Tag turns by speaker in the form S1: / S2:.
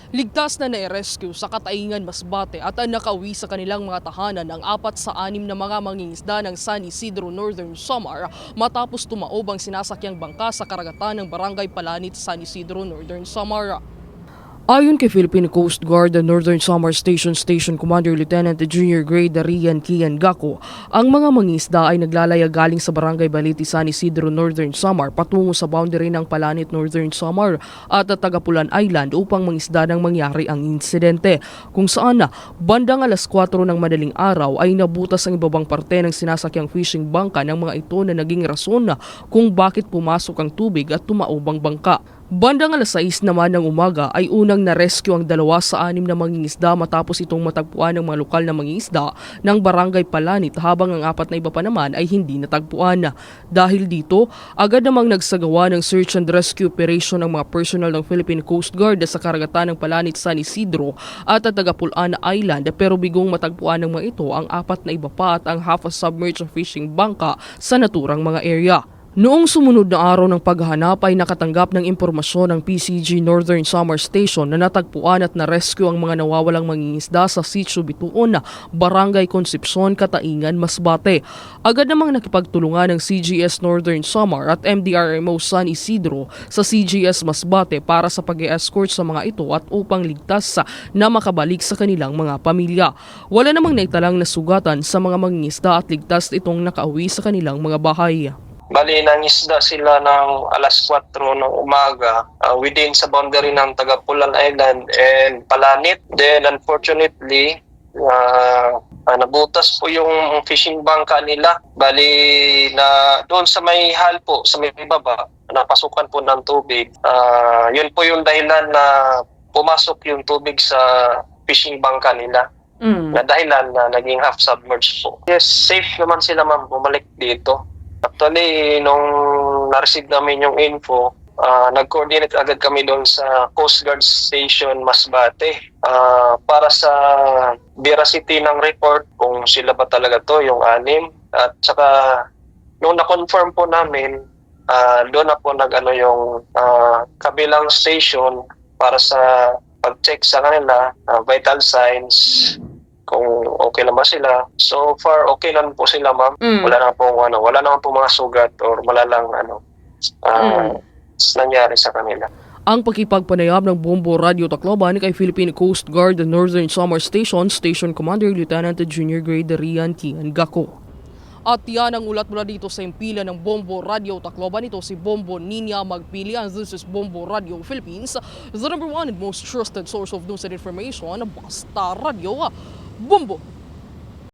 S1: Ligtas na nai-rescue sa Kataingan, Masbate at nakauwi sa kanilang mga tahanan ang 4 sa 6 na mga mangingisda ng San Isidro Northern Samar matapos tumaob ang sinasakyang bangka sa karagatan ng Barangay Palanit, San Isidro Northern Samar. Ayon kay Philippine Coast Guard Northern Samar Station Commander Lieutenant Junior Grade Rian Kian Gako, ang mga mangisda ay naglalaya galing sa Barangay Baliti, San Isidro Northern Samar patungo sa boundary ng Palanit Northern Samar at Tagapulan Island upang mangisda nang mangyari ang insidente, kung saan bandang alas 4 ng madaling araw ay nabutas ang ibabang parte ng sinasakyang fishing bangka ng mga ito na naging rason kung bakit pumasok ang tubig at tumaob ang bangka. Bandang alas 6 naman ng umaga ay unang na-rescue ang 2 sa 6 na mangingisda matapos itong matagpuan ng mga lokal na mangingisda ng Barangay Palanit, habang ang 4 na iba pa naman ay hindi natagpuan. Dahil dito, agad namang nagsagawa ng search and rescue operation ng mga personnel ng Philippine Coast Guard sa karagatan ng Palanit, San Isidro at Tagapulan Island, pero bigong matagpuan ng mga ito ang 4 na iba pa at ang half-submerged fishing bangka sa naturang mga area. Noong sumunod na araw ng paghahanap ay nakatanggap ng impormasyon ng PCG Northern Samar Station na natagpuan at na-rescue ang mga nawawalang mangingisda sa Sitio Bituon, Barangay Concepcion, Kataingan, Masbate. Agad namang nakipagtulungan ng CGS Northern Samar at MDRMO San Isidro sa CGS Masbate para sa pag-escort sa mga ito at upang ligtas na makabalik sa kanilang mga pamilya. Wala namang naitalang nasugatan sa mga mangingisda at ligtas itong nakauwi sa kanilang mga bahay.
S2: Bali, nangisda sila ng alas 4 ng umaga within sa boundary ng Tagapulan Island and Palanit. Then unfortunately, nabutas po yung fishing bangka nila. Bali, na doon sa may hal po, sa may baba, napasukan po ng tubig. Yun po yung dahilan na pumasok yung tubig sa fishing bangka nila. Na dahilan na naging half-submerged po. Yes, safe naman sila ma'am, bumalik dito. Actually, nung na-receive namin yung info, nag-coordinate agad kami doon sa Coast Guard Station Masbate para sa veracity ng report kung sila ba talaga to yung 6. At saka nung na-confirm po namin, doon na po yung kabilang station para sa pag-check sa kanila, vital signs, kung okay naman sila. So far, okay lang po sila, ma'am. Wala naman po mga sugat or malalang nangyari sa kanila.
S1: Ang pagkipagpanayam ng Bombo Radio Tacloban kay Philippine Coast Guard Northern Samar Station Commander Lieutenant Junior Grade Rian Kian Gako. At yan ang ulat mula dito sa impila ng Bombo Radio Tacloban. Ito si Bombo Ninya Magpilian. This is Bombo Radio Philippines, the #1 and most trusted source of news and information. Basta Radio Bombo!